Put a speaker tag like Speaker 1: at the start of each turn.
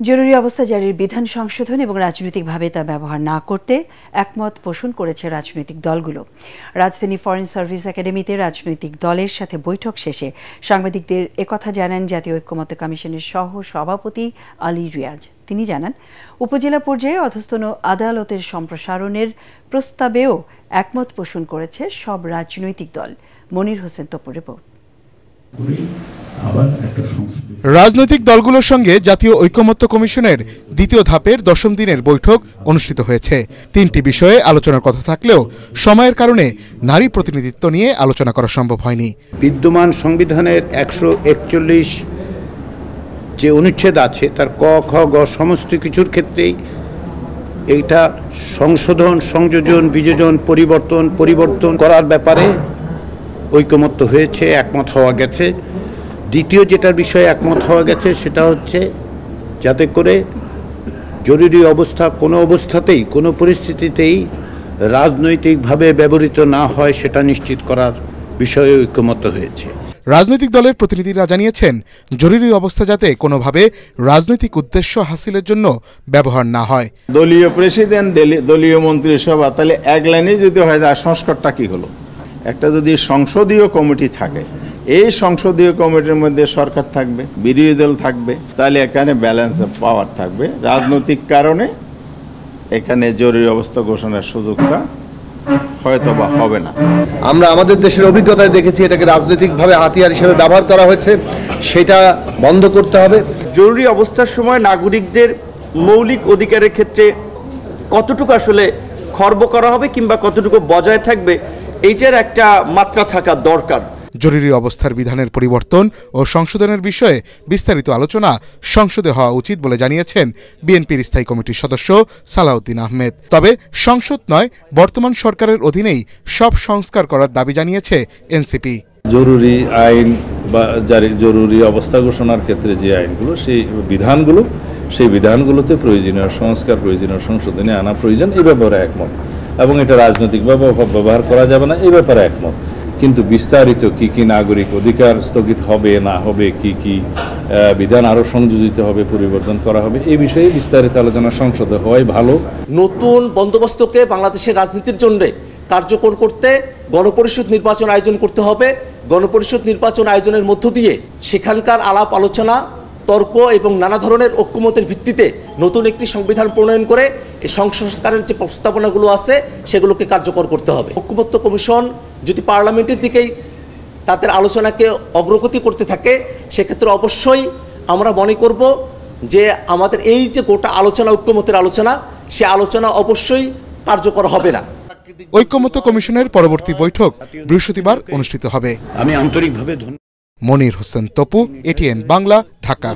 Speaker 1: জরুরি অবস্থা জারির বিধান সংশোধন এবং রাজনৈতিকভাবে তা ব্যবহার না করতে একমত পোষণ করেছে রাজনৈতিক দলগুলো। রাজধানী ফরেন সার্ভিস একাডেমিতে রাজনৈতিক দলের সাথে বৈঠক শেষে সাংবাদিকদের একথা জানান জাতীয় ঐক্যমত্য কমিশনের সহ সভাপতি আলী রিয়াজ। তিনি জানান, উপজেলা পর্যায়ে অধস্তন আদালতের সম্প্রসারণের প্রস্তাবেও একমত পোষণ করেছে সব রাজনৈতিক দল। মনির হোসেন তপুর রিপোর্ট।
Speaker 2: রাজনৈতিক দলগুলোর সঙ্গে জাতীয় ঐক্যমত্য কমিশনের দ্বিতীয় ধাপের 10ম দিনের বৈঠক অনুষ্ঠিত হয়েছে। 3টি বিষয়ে আলোচনার কথা থাকলেও সময়ের কারণে নারী প্রতিনিধিত্ব নিয়ে আলোচনা করা সম্ভব হয়নি।
Speaker 3: বিদ্যমান সংবিধানের 141 যে অনুচ্ছেদ আছে তার ক, খ, গ সমস্ত কিছুর ক্ষেত্রেই এইটা সংশোধন, সংযোজন, বিযোজন, পরিবর্তন করার ব্যাপারে ঐক্যমত্য হয়েছে, একমত হওয়া গেছে। দ্বিতীয় যেটার বিষয়ে একমত হওয়া গেছে সেটা হচ্ছে যাতে করে জরুরি অবস্থা কোনো অবস্থাতেই, কোনো পরিস্থিতিতেই রাজনৈতিকভাবে ব্যবহৃত না হয় সেটা নিশ্চিত করার বিষয়ে ঐক্যমত্য হয়েছে।
Speaker 2: রাজনৈতিক দলের প্রতিনিধিরা জানিয়েছেন, জরুরি অবস্থা যাতে কোনোভাবে রাজনৈতিক উদ্দেশ্য হাসিলের জন্য ব্যবহার না হয়।
Speaker 4: দলীয় প্রেসিডেন্ট, দলীয় মন্ত্রিসভা, তাহলে এক লাইনে যদি হয় সংস্কারটা কি হলো? একটা যদি সংসদীয় কমিটি থাকে, এই সংসদীয় কমিটির মধ্যে সরকার থাকবে, বিরোধী দল থাকবে, তাহলে এখানে ব্যালেন্স অফ পাওয়ার থাকবে। রাজনৈতিক কারণে এখানে জরুরি অবস্থা ঘোষণার সুযোগটা হয়তো বা হবে না।
Speaker 5: আমরা আমাদের দেশের অভিজ্ঞতায় দেখেছি এটাকে রাজনৈতিকভাবে হাতিয়ার হিসেবে ব্যবহার করা হয়েছে, সেটা বন্ধ করতে হবে।
Speaker 6: জরুরি অবস্থার সময় নাগরিকদের মৌলিক অধিকারের ক্ষেত্রে কতটুকু আসলে খর্ব করা হবে কিংবা কতটুকু বজায় থাকবে, এইটার একটা মাত্রা থাকা দরকার।
Speaker 2: জরুরি অবস্থার বিধানের পরিবর্তন ও সংশোধনের বিষয়ে বিস্তারিত আলোচনা সংসদে হওয়া উচিত বলে জানিয়েছেন বিএনপির স্থায়ী কমিটির সদস্য সালাউদ্দিন আহমেদ। তবে সংসদ নয়, বর্তমান সরকারের অধীনেই সব সংস্কার করার দাবি জানিয়েছে এনসিপি।
Speaker 7: জরুরি আইন বা জরুরি অবস্থা ঘোষণার ক্ষেত্রে যে আইনগুলো, সেই বিধানগুলোতে প্রয়োজনীয় সংস্কার, প্রয়োজনীয় সংশোধনী আনা প্রয়োজন, এই ব্যাপারে একমত। এবং এটা রাজনৈতিকভাবে ব্যবহার করা যাবে না, এই ব্যাপারে একমত। কিন্তু বিস্তারিত কি কি নাগরিক অধিকার স্থগিত হবে না হবে, কি কি বিধান আরো সংযোজিত হবে, পরিবর্তন করা হবে, এই বিষয়ে বিস্তারিত আলোচনা সংসদে হওয়াই ভালো।
Speaker 8: নতুন বন্দোবস্তকে বাংলাদেশের রাজনীতির জন্য কার্যকর করতে গণপরিষদ নির্বাচন আয়োজন করতে হবে। গণপরিষদ নির্বাচন আয়োজনের মধ্য দিয়ে সেখানকার আলাপ আলোচনা, তর্ক এবং নানা ধরনের ঐক্যমতের ভিত্তিতে নতুন একটি সংবিধান প্রণয়ন করে এই সংস্কারের যে প্রস্তাবনাগুলো আছে সেগুলোকে কার্যকর করতে হবে। ঐক্যমত্য কমিশন যদি পার্লামেন্টের দিকেই তাদের আলোচনাকে অগ্রগতি করতে থাকে, সেক্ষেত্রে অবশ্যই আমরা মনে করব যে আমাদের এই যে গোটা আলোচনা, ঐক্যমতের আলোচনা, সে আলোচনা অবশ্যই কার্যকর হবে না।
Speaker 2: ঐক্যমত্য কমিশনের পরবর্তী বৈঠক বৃহস্পতিবার অনুষ্ঠিত হবে।
Speaker 3: আমি আন্তরিকভাবে
Speaker 2: মনির হোসেন তপু, এটিএন বাংলা, ঢাকা।